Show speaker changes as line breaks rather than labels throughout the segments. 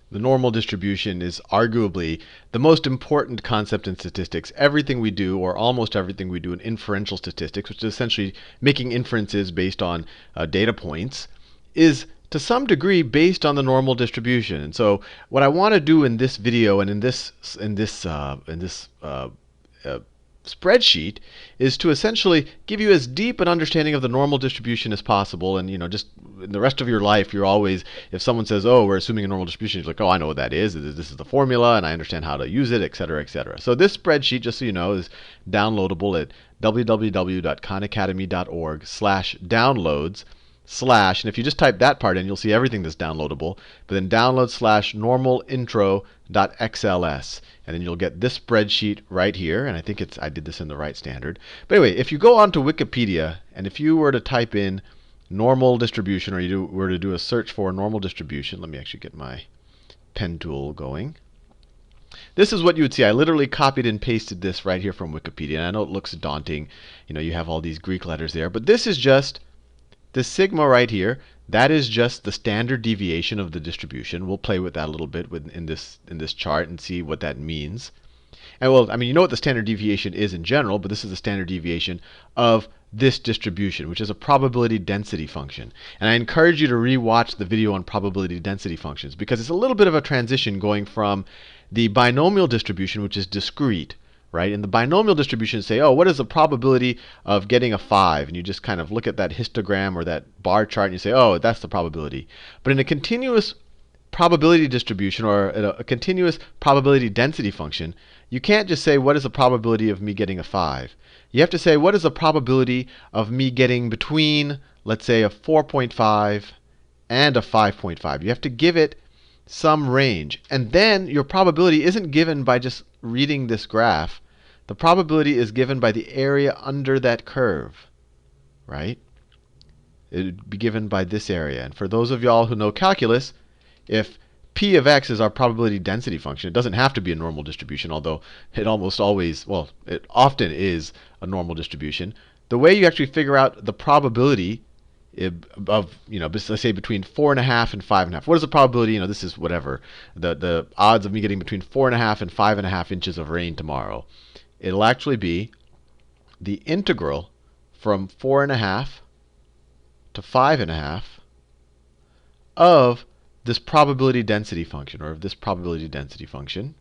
The normal distribution is arguably the most important concept in statistics. Everything we do, or almost everything we do in inferential statistics, which is essentially making inferences based on data points, is to some degree based on the normal distribution. And so what I want to do in this video and in this spreadsheet is to essentially give you as deep an understanding of the normal distribution as possible. And just in the rest of your life, you're always, if someone says, "Oh, we're assuming a normal distribution," you're like, "Oh, I know what that is. This is the formula, and I understand how to use it, etc., etc." So this spreadsheet, just so you know, is downloadable at www.khanacademy.org/downloads/ and if you just type that part in, you'll see everything that's downloadable. But then download/normalintro.xls, and then you'll get this spreadsheet right here. And I think I did this in the right standard. But anyway, if you go onto Wikipedia, and if you were to type in normal distribution, or you were to do a search for normal distribution, let me actually get my pen tool going. This is what you would see. I literally copied and pasted this right here from Wikipedia. And I know it looks daunting. You have all these Greek letters there, but this is just this sigma right here. That is just the standard deviation of the distribution. We'll play with that a little bit in this chart and see what that means. And well, you know what the standard deviation is in general, but this is the standard deviation of this distribution, which is a probability density function. And I encourage you to re-watch the video on probability density functions, because it's a little bit of a transition going from the binomial distribution, which is discrete, right? In the binomial distribution, say, oh, what is the probability of getting a 5? And you just kind of look at that histogram or that bar chart and you say, oh, that's the probability. But in a continuous probability distribution, or a continuous probability density function, you can't just say, what is the probability of me getting a 5? You have to say, what is the probability of me getting between, let's say, a 4.5 and a 5.5? You have to give it some range. And then your probability isn't given by just reading this graph. The probability is given by the area under that curve, right? It would be given by this area. And for those of y'all who know calculus, if P of x is our probability density function, it doesn't have to be a normal distribution, although it almost always, well, it often is a normal distribution. The way you actually figure out the probability of, let's say between 4.5 and 5.5. What is the probability? This is whatever. The odds of me getting between 4.5 and 5.5 inches of rain tomorrow. It'll actually be the integral from 4.5 to 5.5 of this probability density function, or of this probability density function,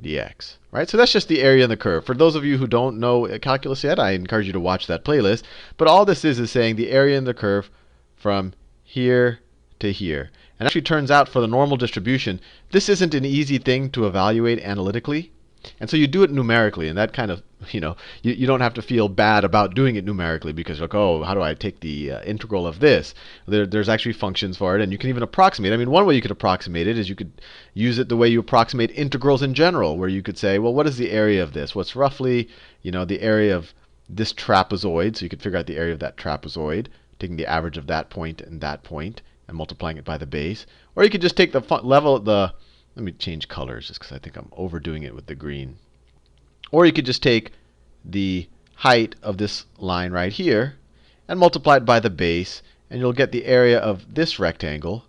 dx. Right? So that's just the area in the curve. For those of you who don't know calculus yet, I encourage you to watch that playlist. But all this is saying the area in the curve from here to here. And actually turns out for the normal distribution, this isn't an easy thing to evaluate analytically. And so you do it numerically, and that kind of, you don't have to feel bad about doing it numerically, because like, oh, how do I take the integral of this? There's actually functions for it, and you can even approximate. One way you could approximate it is you could use it the way you approximate integrals in general, where you could say, well, what is the area of this? What's roughly, the area of this trapezoid? So you could figure out the area of that trapezoid, taking the average of that point and multiplying it by the base. Or you could just take the let me change colors just because I think I'm overdoing it with the green. Or you could just take the height of this line right here and multiply it by the base, and you'll get the area of this rectangle,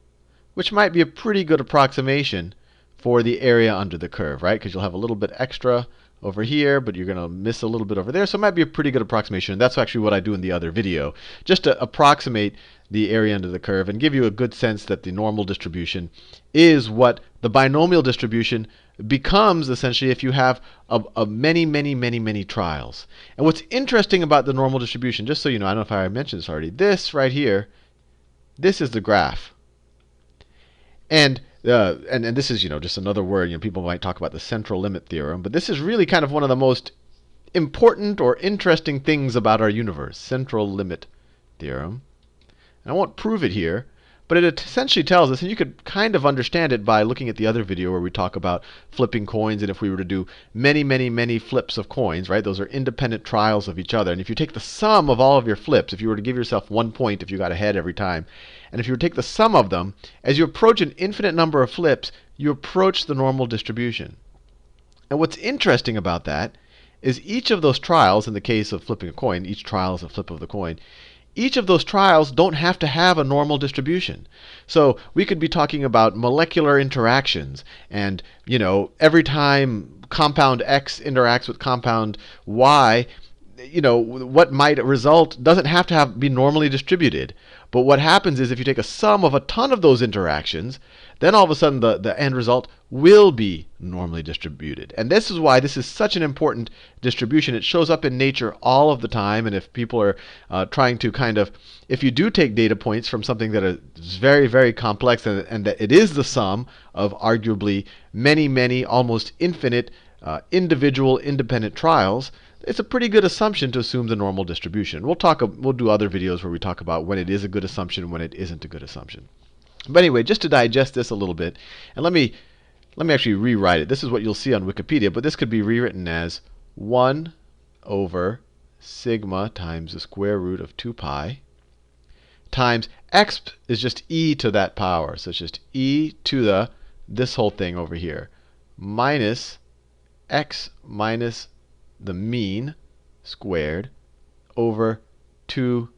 which might be a pretty good approximation for the area under the curve, right? Because you'll have a little bit extra over here, but you're going to miss a little bit over there. So it might be a pretty good approximation. And that's actually what I do in the other video, just to approximate the area under the curve and give you a good sense that the normal distribution is what the binomial distribution becomes essentially if you have many trials. And what's interesting about the normal distribution, just so you know, I don't know if I mentioned this already, this right here, this is the graph. And this is, just another word. People might talk about the central limit theorem, but this is really kind of one of the most important or interesting things about our universe, central limit theorem. And I won't prove it here, but it essentially tells us, and you could kind of understand it by looking at the other video where we talk about flipping coins, and if we were to do many flips of coins, right? Those are independent trials of each other. And if you take the sum of all of your flips, if you were to give yourself 1 point if you got ahead every time, and if you were to take the sum of them, as you approach an infinite number of flips, you approach the normal distribution. And what's interesting about that is each of those trials, in the case of flipping a coin, each trial is a flip of the coin, each of those trials don't have to have a normal distribution. So we could be talking about molecular interactions, and every time compound X interacts with compound Y, what might result doesn't have to be normally distributed. But what happens is if you take a sum of a ton of those interactions, then all of a sudden the end result will be normally distributed. And this is why this is such an important distribution. It shows up in nature all of the time. And if people are trying to if you do take data points from something that is very, very complex, and that it is the sum of arguably many, many, almost infinite individual independent trials, it's a pretty good assumption to assume the normal distribution. We'll do other videos where we talk about when it is a good assumption and when it isn't a good assumption. But anyway, just to digest this a little bit, and let me actually rewrite it. This is what you'll see on Wikipedia, but this could be rewritten as 1 over sigma times the square root of 2 pi times x is just e to that power. So it's just e to this whole thing over here minus x minus the mean squared over 2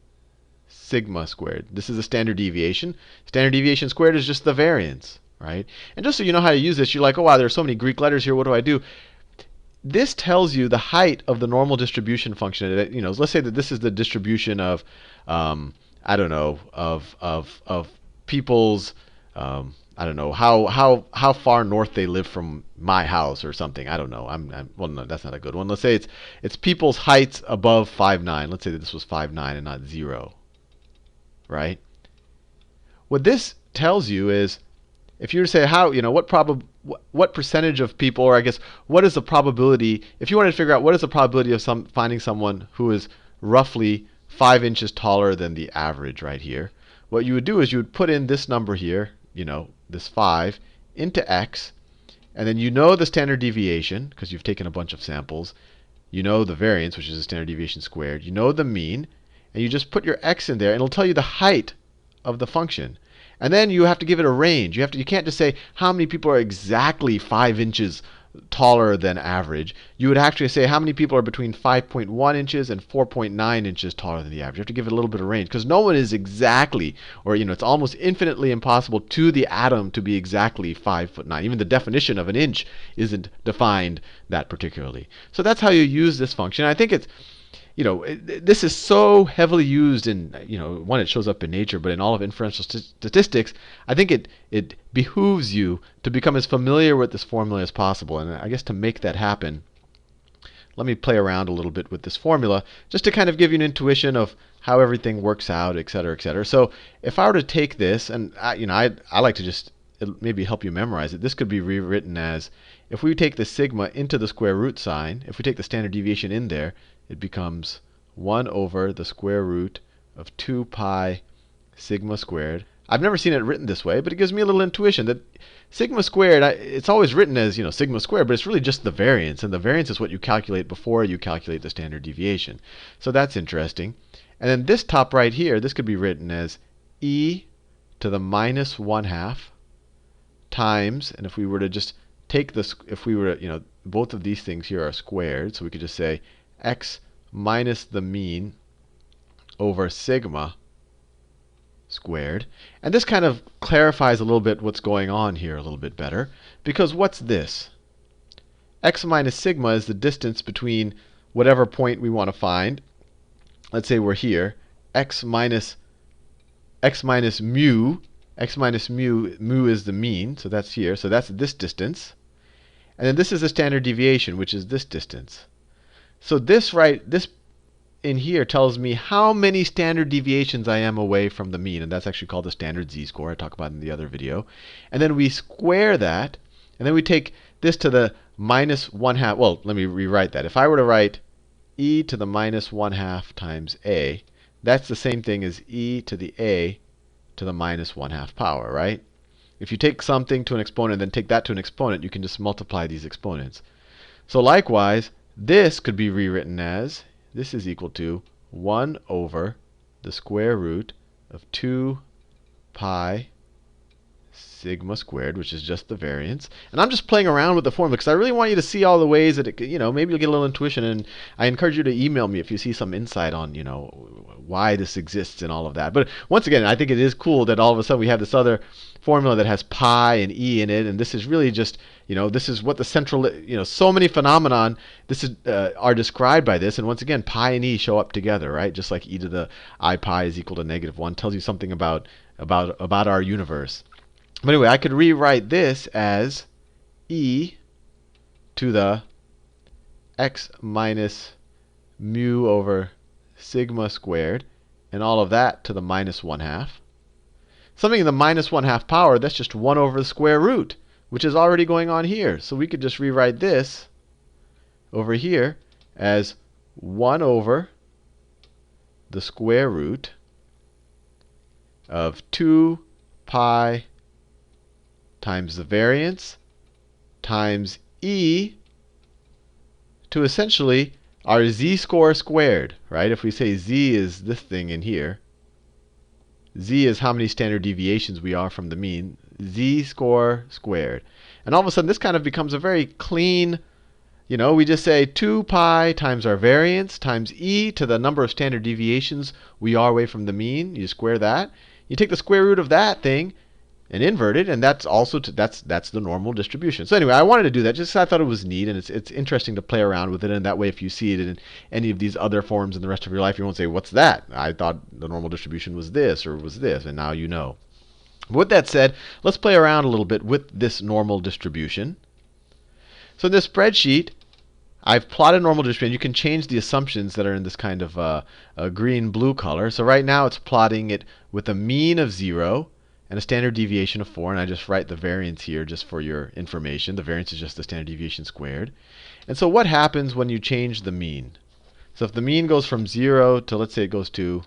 sigma squared. This is a standard deviation. Standard deviation squared is just the variance, right? And just so you know how to use this, you're like, oh wow, there's so many Greek letters here. What do I do? This tells you the height of the normal distribution function. Let's say that this is the distribution of, I don't know, of people's, I don't know how far north they live from my house or something. I don't know. Well, no, that's not a good one. Let's say it's people's heights above 5'9". Let's say that this was 5'9" and not 0. Right? What this tells you is, if you were to say what percentage of people, or I guess what is the probability, if you wanted to figure out what is the probability of finding someone who is roughly 5 inches taller than the average right here, what you would do is you would put in this number here, this 5, into x, and then the standard deviation, because you've taken a bunch of samples. You know the variance, which is the standard deviation squared. You know the mean, and you just put your x in there, and it'll tell you the height of the function. And then you have to give it a range. You can't just say how many people are exactly 5 inches taller than average. You would actually say how many people are between 5.1 inches and 4.9 inches taller than the average. You have to give it a little bit of range, because no one is exactly, or it's almost infinitely impossible to the atom to be exactly 5'9". Even the definition of an inch isn't defined that particularly. So that's how you use this function. I think it's this is so heavily used in, one, it shows up in nature, but in all of inferential statistics, I think it behooves you to become as familiar with this formula as possible. And I guess to make that happen, let me play around a little bit with this formula, just to kind of give you an intuition of how everything works out, et cetera, et cetera. So if I were to take this, and I like to just maybe help you memorize it, this could be rewritten as, if we take the sigma into the square root sign, if we take the standard deviation in there, it becomes 1 over the square root of 2 pi sigma squared. I've never seen it written this way, but it gives me a little intuition that sigma squared, it's always written as sigma squared, but it's really just the variance. And the variance is what you calculate before you calculate the standard deviation. So that's interesting. And then this top right here, this could be written as e to the minus 1/2 times, and if we were to just take this, if we were to, both of these things here are squared, so we could just say x minus the mean over sigma squared. And this kind of clarifies a little bit what's going on here a little bit better, because what's this? X minus sigma is the distance between whatever point we want to find. Let's say we're here. X minus mu. X minus mu is the mean, so that's here. So that's this distance. And then this is the standard deviation, which is this distance. So this in here tells me how many standard deviations I am away from the mean, and that's actually called the standard z-score I talked about in the other video. And then we square that, and then we take this to the minus 1/2. Well, let me rewrite that. If I were to write e to the minus 1/2 times a, that's the same thing as e to the a to the minus 1/2 power, right? If you take something to an exponent and then take that to an exponent, you can just multiply these exponents. So likewise, this could be rewritten as, this is equal to 1 over the square root of 2 pi sigma squared, which is just the variance. And I'm just playing around with the formula because I really want you to see all the ways that it, maybe you'll get a little intuition. And I encourage you to email me if you see some insight on, why this exists and all of that. But once again, I think it is cool that all of a sudden we have this other formula that has pi and e in it, and this is really just, this is what the central, so many phenomenon are described by this. And once again, pi and e show up together, right? Just like e to the I pi is equal to -1 tells you something about our universe. But anyway, I could rewrite this as e to the x minus mu over sigma squared, and all of that to the -1/2. Something in the -1/2 power, that's just 1 over the square root, which is already going on here. So we could just rewrite this over here as 1 over the square root of 2 pi times the variance times e to essentially our z-score squared, right? If we say z is this thing in here, z is how many standard deviations we are from the mean, z-score squared. And all of a sudden this kind of becomes a very clean, we just say 2 pi times our variance times e to the number of standard deviations we are away from the mean. You square that. You take the square root of that thing and invert it, and that's also that's the normal distribution. So anyway, I wanted to do that just because I thought it was neat, and it's interesting to play around with it. And that way, if you see it in any of these other forms in the rest of your life, you won't say, "What's that? I thought the normal distribution was this or was this," and now you know. But with that said, let's play around a little bit with this normal distribution. So in this spreadsheet, I've plotted normal distribution. You can change the assumptions that are in this kind of a green-blue color. So right now it's plotting it with a mean of 0 and a standard deviation of 4. And I just write the variance here just for your information. The variance is just the standard deviation squared. And so what happens when you change the mean? So if the mean goes from 0 to, let's say it goes to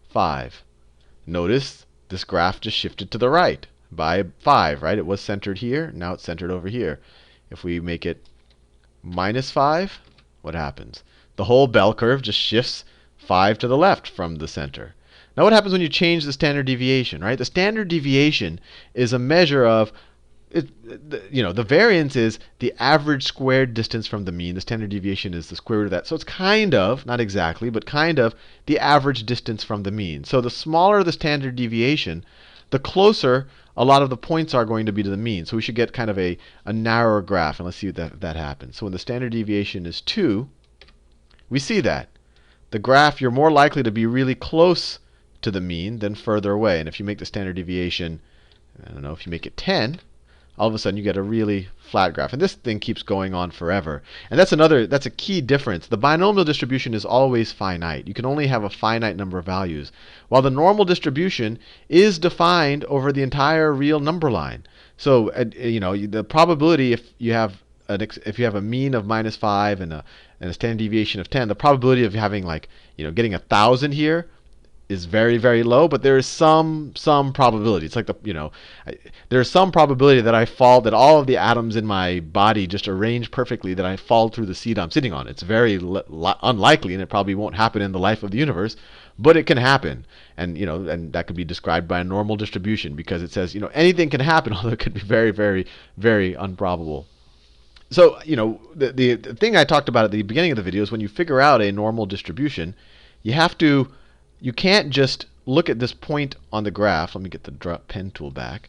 5. Notice this graph just shifted to the right by 5, right? It was centered here. Now it's centered over here. If we make it -5, what happens? The whole bell curve just shifts 5 to the left from the center. Now what happens when you change the standard deviation, right? The standard deviation is a measure of, the variance is the average squared distance from the mean. The standard deviation is the square root of that. So it's kind of, not exactly, but kind of the average distance from the mean. So the smaller the standard deviation, the closer a lot of the points are going to be to the mean. So we should get kind of a narrower graph. And let's see if that happens. So when the standard deviation is 2, we see that. The graph, you're more likely to be really close to the mean than further away. And if you make the standard deviation, I don't know, if you make it 10, all of a sudden you get a really flat graph. And this thing keeps going on forever. And that's a key difference. The binomial distribution is always finite. You can only have a finite number of values, while the normal distribution is defined over the entire real number line. So the probability, if you have a mean of -5 and a standard deviation of 10, the probability of having getting 1,000 here is very, very low, but there is some probability. It's like there's some probability that that all of the atoms in my body just arrange perfectly that I fall through the seat I'm sitting on. It's very unlikely, and it probably won't happen in the life of the universe, but it can happen. And and that could be described by a normal distribution because it says anything can happen, although it could be very, very, very improbable. So the thing I talked about at the beginning of the video is when you figure out a normal distribution, you can't just look at this point on the graph. Let me get the pen tool back.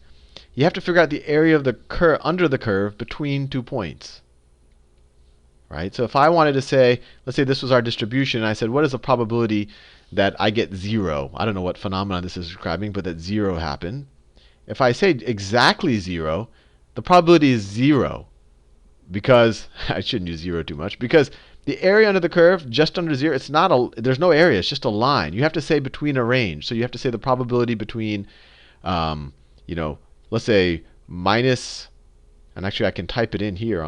You have to figure out the area of the curve under the curve between 2 points. Right? So if I wanted to say, let's say this was our distribution, and I said, what is the probability that I get 0? I don't know what phenomenon this is describing, but that 0 happened. If I say exactly 0, the probability is 0. Because I shouldn't use 0 too much, because the area under the curve, just under 0, there's no area, it's just a line. You have to say between a range. So you have to say the probability between, let's say minus, and actually I can type it in here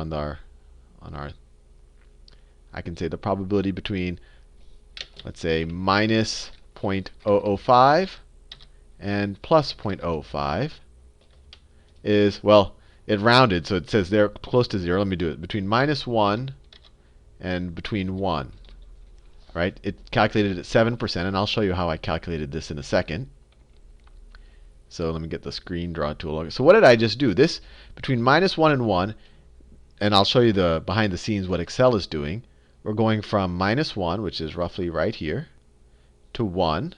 I can say the probability between, let's say, minus 0.005 and plus 0.05 is, well, it rounded, so it says they're close to 0. Let me do it. Between -1 and between 1. Right? It calculated at 7%, and I'll show you how I calculated this in a second. So let me get the screen draw tool. So what did I just do? This between -1 and 1, and I'll show you the behind the scenes what Excel is doing. We're going from -1, which is roughly right here, to 1.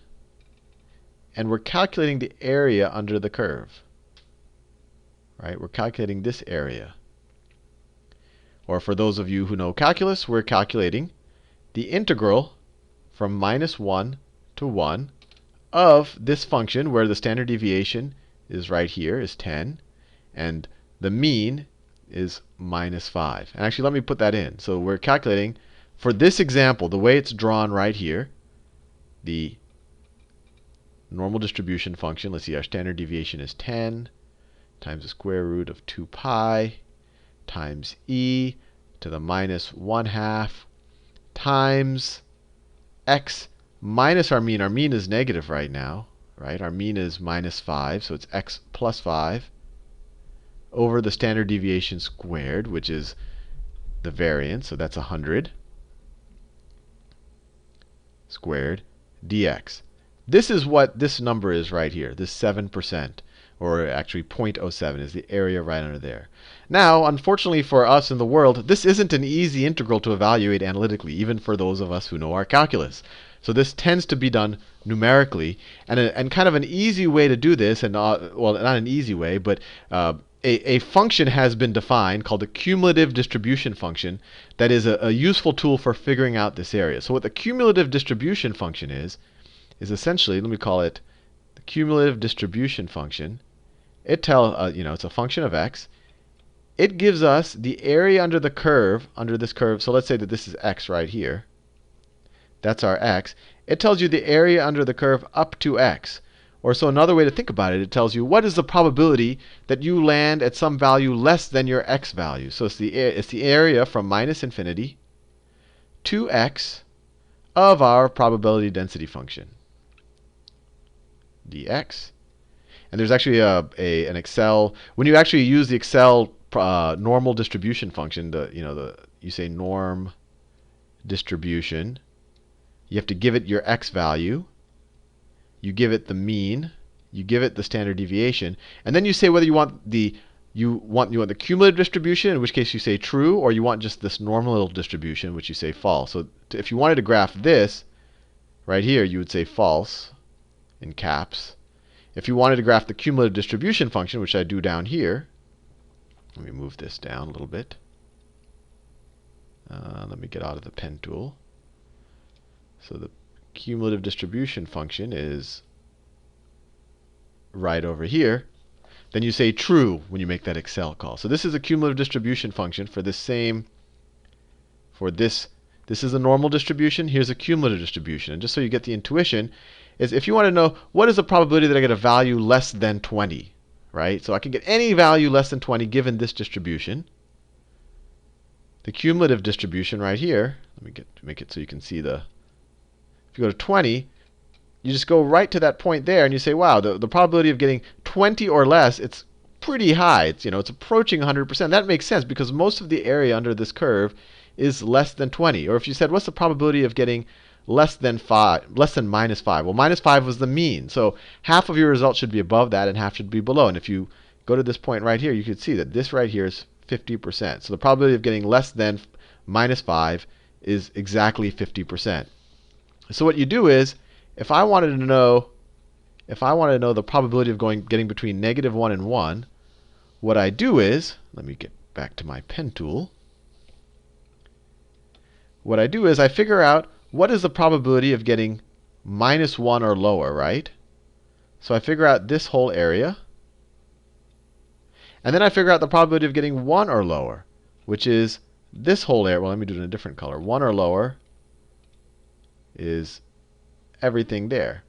And we're calculating the area under the curve. Right? We're calculating this area. Or for those of you who know calculus, we're calculating the integral from -1 to 1 of this function where the standard deviation is right here, is 10, and the mean is -5. And actually, let me put that in. So we're calculating, for this example, the way it's drawn right here, the normal distribution function. Let's see, our standard deviation is 10 times the square root of 2 pi times e to the -1/2 times x minus our mean. Our mean is negative right now, right? Our mean is -5, so it's x plus 5 over the standard deviation squared, which is the variance, so that's 100 squared dx. This is what this number is right here, this 7%, or actually 0.07 is the area right under there. Now, unfortunately for us in the world, this isn't an easy integral to evaluate analytically, even for those of us who know our calculus. So this tends to be done numerically, and kind of an easy way to do this, and well, not an easy way, but a function has been defined called the cumulative distribution function that is a useful tool for figuring out this area. So what the cumulative distribution function is essentially, let me call it the cumulative distribution function. It it's a function of x. It gives us the area under the curve, under this curve. So let's say that this is x right here. That's our x. It tells you the area under the curve up to x. Or so another way to think about it, it tells you what is the probability that you land at some value less than your x value. So it's the area from -infinity to x of our probability density function, dx. And there's actually an Excel, when you actually use the Excel normal distribution function, you say norm distribution. You have to give it your x value. You give it the mean. You give it the standard deviation, and then you say whether you want the cumulative distribution, in which case you say true, or you want just this normal distribution, which you say false. So if you wanted to graph this right here, you would say false in caps. If you wanted to graph the cumulative distribution function, which I do down here, let me move this down a little bit. Let me get out of the pen tool. So the cumulative distribution function is right over here. Then you say true when you make that Excel call. So this is a cumulative distribution function for this same, this is a normal distribution, here's a cumulative distribution. And just so you get the intuition, is if you want to know what is the probability that I get a value less than 20, right? So I can get any value less than 20 given this distribution. The cumulative distribution right here, let me make it so you can see if you go to 20, you just go right to that point there and you say, wow, the probability of getting 20 or less, it's pretty high. It's approaching 100%. That makes sense because most of the area under this curve is less than 20. Or if you said, what's the probability of getting less than -5? Well, -5 was the mean. So half of your results should be above that and half should be below. And if you go to this point right here, you can see that this right here is 50%. So the probability of getting less than -5 is exactly 50%. So what you do is, if I wanted to know the probability of getting between -1 and 1, what I do is, let me get back to my pen tool. What I do is I figure out what is the probability of getting -1 or lower, right? So I figure out this whole area. And then I figure out the probability of getting 1 or lower, which is this whole area. Well, let me do it in a different color. 1 or lower is everything there.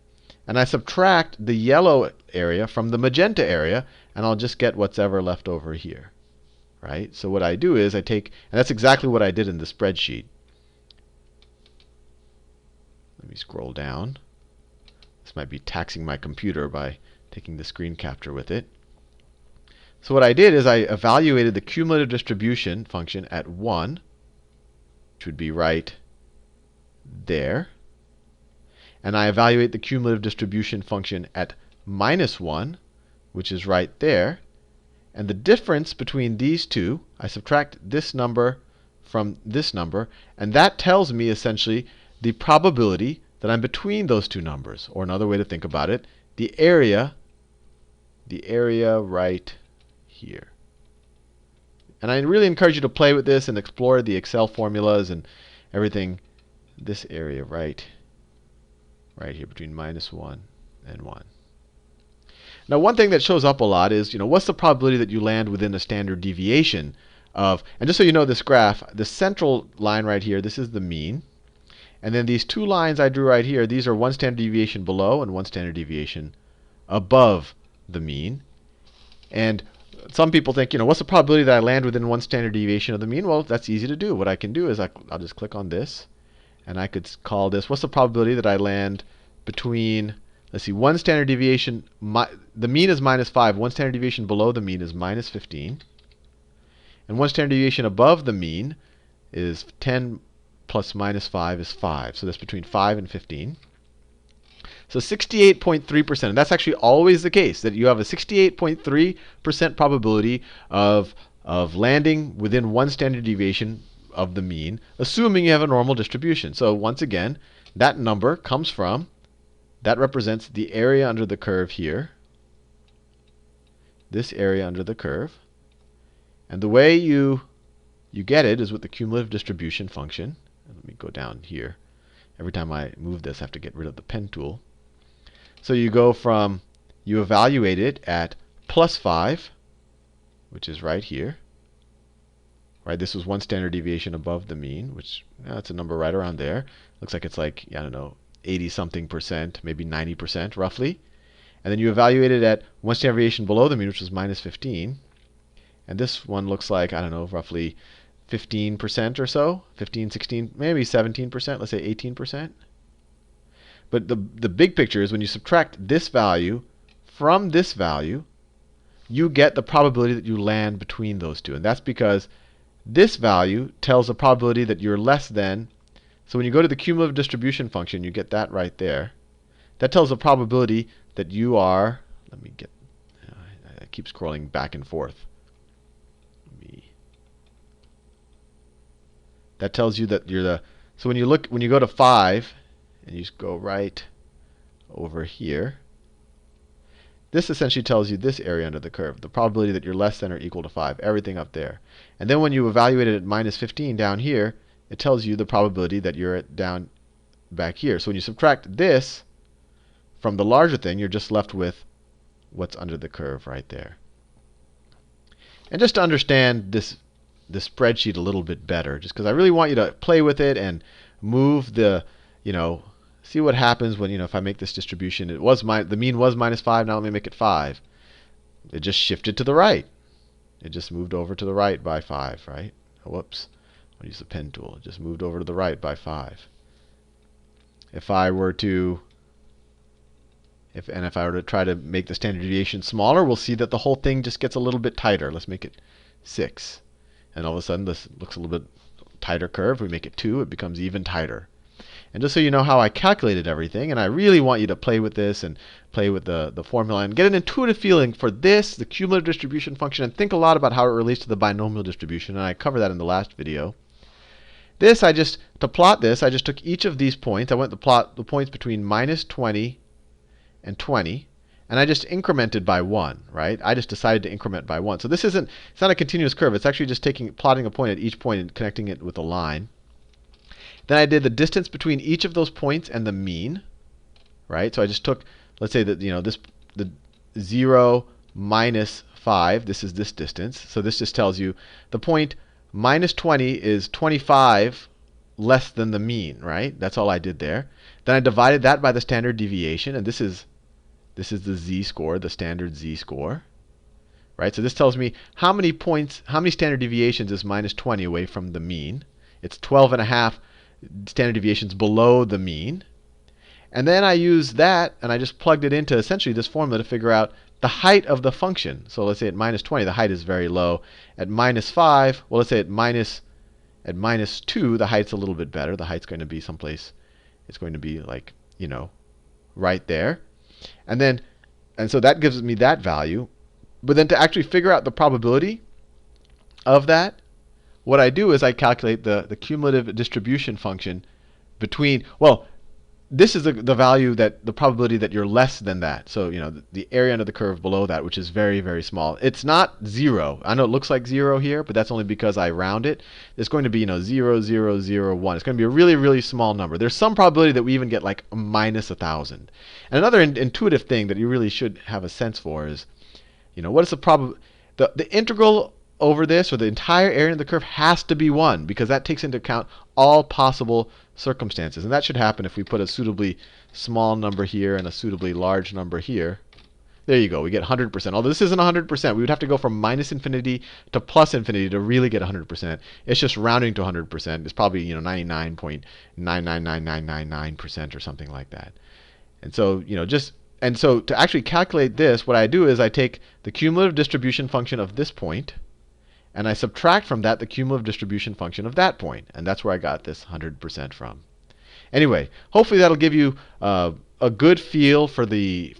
And I subtract the yellow area from the magenta area, and I'll just get what's ever left over here, right? So what I do is I take, and that's exactly what I did in the spreadsheet. Let me scroll down. This might be taxing my computer by taking the screen capture with it. So what I did is I evaluated the cumulative distribution function at 1, which would be right there. And I evaluate the cumulative distribution function at -1, which is right there. And the difference between these two, I subtract this number from this number, and that tells me essentially the probability that I'm between those two numbers. Or another way to think about it, the area right here. And I really encourage you to play with this and explore the Excel formulas and everything. This area right here between -1 and 1. Now, one thing that shows up a lot is, what's the probability that you land within a standard deviation of, and just so you know this graph, the central line right here, this is the mean. And then these two lines I drew right here, these are one standard deviation below and one standard deviation above the mean. And some people think, what's the probability that I land within one standard deviation of the mean? Well, that's easy to do. What I can do is I'll just click on this, and I could call this, what's the probability that I land between, let's see, one standard deviation, the mean is -5. One standard deviation below the mean is -15. And one standard deviation above the mean is 10 plus -5 is 5. So that's between 5 and 15. So 68.3%, and that's actually always the case, that you have a 68.3% probability of landing within one standard deviation of the mean, assuming you have a normal distribution. So once again, that number comes from, that represents the area under the curve here, this area under the curve. And the way you get it is with the cumulative distribution function. Let me go down here. Every time I move this, I have to get rid of the pen tool. So you go from, you evaluate it at +5, which is right here. Right, this was one standard deviation above the mean, which that's a number right around there. Looks like it's like, I don't know, 80-something%, maybe 90% roughly. And then you evaluate it at one standard deviation below the mean, which was -15. And this one looks like, I don't know, roughly 15% or so, 15, 16, maybe 17%, let's say 18%. But the big picture is when you subtract this value from this value, you get the probability that you land between those two. And that's because this value tells a probability that you're less than. So when you go to the cumulative distribution function, you get that right there. That tells a probability that you are, let me get, I keep scrolling back and forth. That tells you that you're the, so when you go to 5, and you just go right over here, this essentially tells you this area under the curve, the probability that you're less than or equal to 5, everything up there. And then when you evaluate it at -15 down here, it tells you the probability that you're at down back here. So when you subtract this from the larger thing, you're just left with what's under the curve right there. And just to understand this spreadsheet a little bit better, just because I really want you to play with it and move the, see what happens when, if I make this distribution. The mean was -5, now let me make it 5. It just shifted to the right. It just moved over to the right by 5, right? Whoops. I'll use the pen tool. It just moved over to the right by 5. If I were to try to make the standard deviation smaller, we'll see that the whole thing just gets a little bit tighter. Let's make it 6. And all of a sudden, this looks a little bit tighter curve. We make it 2, it becomes even tighter. And just so you know how I calculated everything, and I really want you to play with this and play with the formula and get an intuitive feeling for this, the cumulative distribution function, and think a lot about how it relates to the binomial distribution. And I covered that in the last video. This, to plot this, I just took each of these points. I went to plot the points between -20 and 20. And I just incremented by 1, right? I just decided to increment by 1. So this it's not a continuous curve. It's actually just plotting a point at each point and connecting it with a line. Then I did the distance between each of those points and the mean, right? So I just took, let's say that, the 0 minus 5, this is this distance. So this just tells you the point -20 is 25 less than the mean, right? That's all I did there. Then I divided that by the standard deviation, and this is the z-score, the standard z-score, right? So this tells me how many standard deviations is -20 away from the mean. It's 12.5 standard deviations below the mean. And then I used that, and I just plugged it into essentially this formula to figure out the height of the function. So let's say at -20, the height is very low. At -5, well, let's say at -2, the height's a little bit better. The height's going to be someplace, it's going to be like, right there. And then And so that gives me that value. But then to actually figure out the probability of that, what I do is I calculate the cumulative distribution function between, well, this is the value that the probability that you're less than that. So, the area under the curve below that, which is very, very small. It's not 0. I know it looks like 0 here, but that's only because I round it. It's going to be, 0, 0, 0, 1. It's going to be a really, really small number. There's some probability that we even get like minus 1,000. And another intuitive thing that you really should have a sense for is, what is the probability? The integral over this, or the entire area of the curve, has to be 1, because that takes into account all possible circumstances. And that should happen if we put a suitably small number here and a suitably large number here. There you go. We get 100%. Although this isn't 100%. We would have to go from minus infinity to plus infinity to really get 100%. It's just rounding to 100%. It's probably 99.999999% or something like that. And so, and so to actually calculate this, what I do is I take the cumulative distribution function of this point, and I subtract from that the cumulative distribution function of that point. And that's where I got this 100% from. Anyway, hopefully that'll give you a good feel for the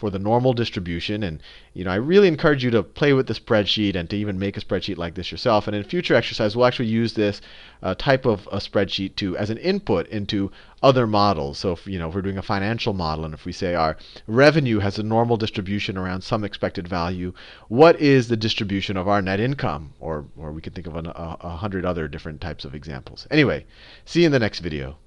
normal distribution. And I really encourage you to play with the spreadsheet and to even make a spreadsheet like this yourself. And in future exercise, we'll actually use this type of a spreadsheet as an input into other models. So if we're doing a financial model, and if we say our revenue has a normal distribution around some expected value, what is the distribution of our net income? Or we could think of 100 other different types of examples. Anyway, see you in the next video.